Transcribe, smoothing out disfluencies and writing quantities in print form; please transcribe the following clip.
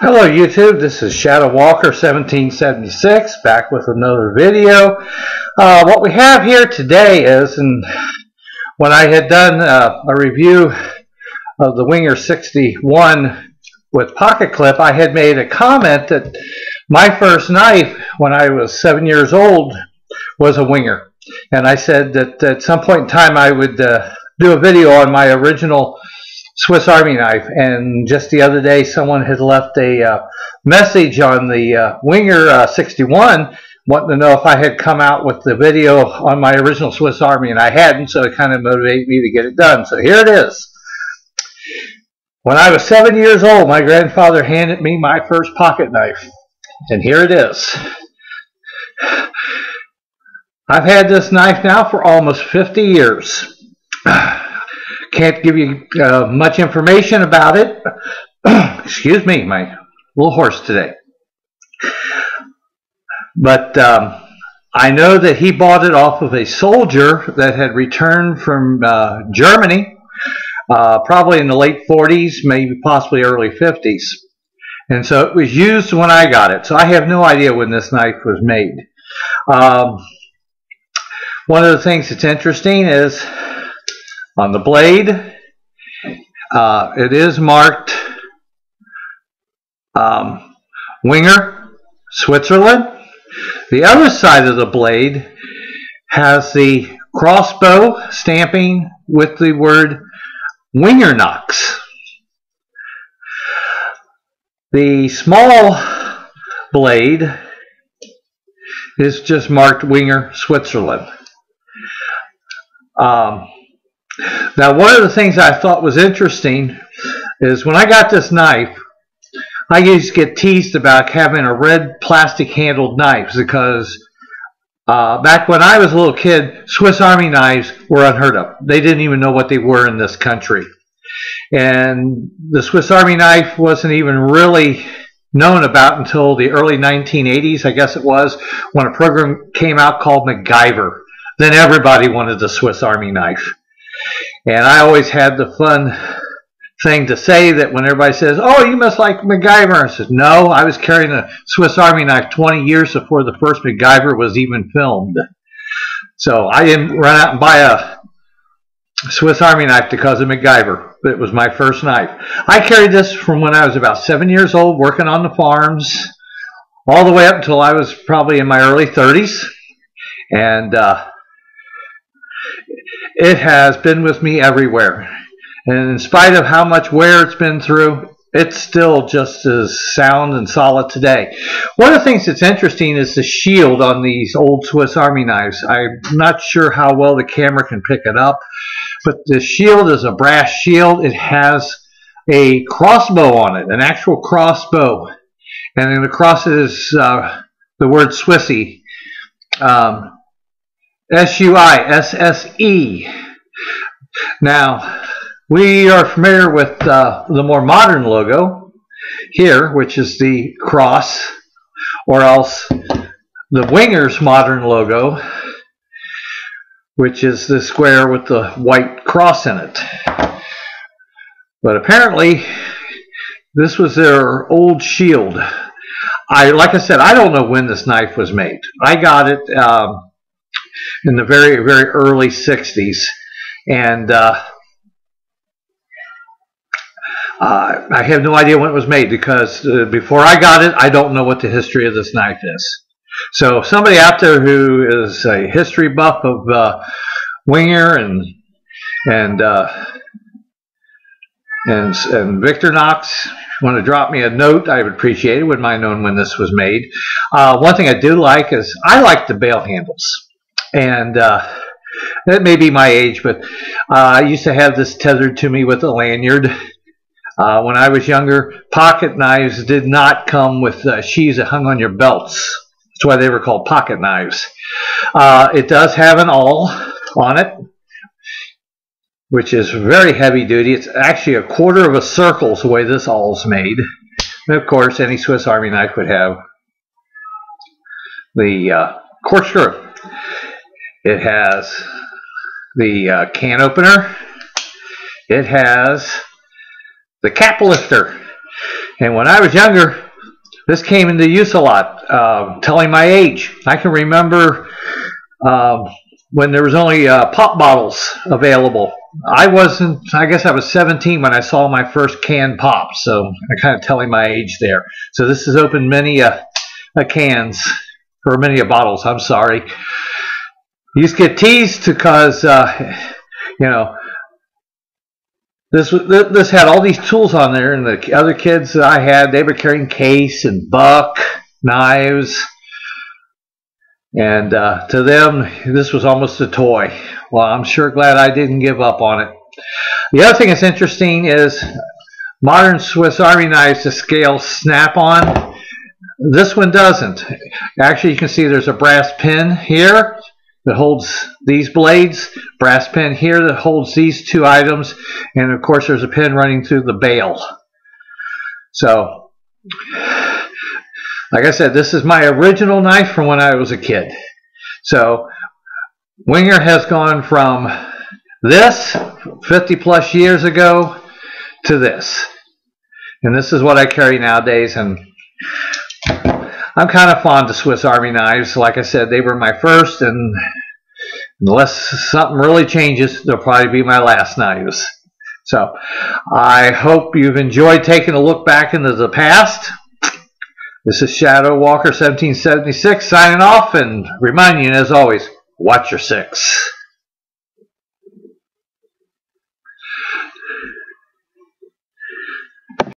Hello YouTube, this is Shadow Walker 1776 back with another video. What we have here today is, and when I had done a review of the Wenger 61 with pocket clip, I had made a comment that my first knife when I was 7 years old was a Wenger, and I said that at some point in time I would do a video on my original Swiss Army knife. And just the other day someone had left a message on the Wenger 61 wanting to know if I had come out with the video on my original Swiss Army, and I hadn't, so it kind of motivated me to get it done. So here it is. When I was 7 years old, my grandfather handed me my first pocket knife, and here it is. I've had this knife now for almost 50 years. Can't give you much information about it. Excuse me, my little horse today. But I know that he bought it off of a soldier that had returned from Germany, probably in the late 40s, maybe possibly early 50s. And so it was used when I got it. So I have no idea when this knife was made. One of the things that's interesting is on the blade, it is marked Wenger, Switzerland. The other side of the blade has the crossbow stamping with the word Wenger Knox. The small blade is just marked Wenger, Switzerland. Now, one of the things I thought was interesting is when I got this knife, I used to get teased about having a red plastic handled knife because back when I was a little kid, Swiss Army knives were unheard of. They didn't even know what they were in this country. And the Swiss Army knife wasn't even really known about until the early 1980s, I guess it was, when a program came out called MacGyver. Then everybody wanted the Swiss Army knife. And I always had the fun thing to say that when everybody says, "Oh, you must like MacGyver," I said, "No, I was carrying a Swiss Army knife 20 years before the first MacGyver was even filmed." So I didn't run out and buy a Swiss Army knife because of MacGyver. It was my first knife. I carried this from when I was about 7 years old, working on the farms, all the way up until I was probably in my early 30s. And it has been with me everywhere. And in spite of how much wear it's been through, it's still just as sound and solid today. One of the things that's interesting is the shield on these old Swiss Army knives. I'm not sure how well the camera can pick it up, but the shield is a brass shield. It has a crossbow on it, an actual crossbow. And then across it is the word Swissy. S-U-I-S-S-E. Now, we are familiar with the more modern logo here, which is the cross, or else the Wenger's modern logo, which is the square with the white cross in it. But apparently, this was their old shield. Like I said, I don't know when this knife was made. I got it in the very, very early 60s. And I have no idea when it was made because before I got it, I don't know what the history of this knife is. So somebody out there who is a history buff of Wenger and Victor Knox, want to drop me a note, I would appreciate it. Wouldn't mind knowing when this was made. One thing I do like is I like the bail handles. And that may be my age, but I used to have this tethered to me with a lanyard. When I was younger, pocket knives did not come with sheaths that hung on your belts. That's why they were called pocket knives. It does have an awl on it, which is very heavy duty. It's actually a quarter of a circle is the way this awl is made. And of course, any Swiss Army knife would have the corkscrew. It has the can opener. It has the cap lifter. And when I was younger, this came into use a lot, telling my age. I can remember when there was only pop bottles available. I guess I was 17 when I saw my first canned pop, so I'm kind of telling my age there. So this has opened many cans, or many bottles, I'm sorry. You used to get teased because, you know, this had all these tools on there, and the other kids that I had, they were carrying case and buck, knives, and to them, this was almost a toy. Well, I'm sure glad I didn't give up on it. The other thing that's interesting is modern Swiss Army knives, the scale snap on. This one doesn't. Actually, you can see there's a brass pin here that holds these blades, brass pin here that holds these two items, and of course there's a pin running through the bail. So, like I said, this is my original knife from when I was a kid. So, Wenger has gone from this 50 plus years ago to this. And this is what I carry nowadays, and I'm kind of fond of Swiss Army knives. Like I said, they were my first, and unless something really changes, they'll probably be my last knives. So, I hope you've enjoyed taking a look back into the past. This is Shadow Walker 1776 signing off, and reminding you, as always, watch your six.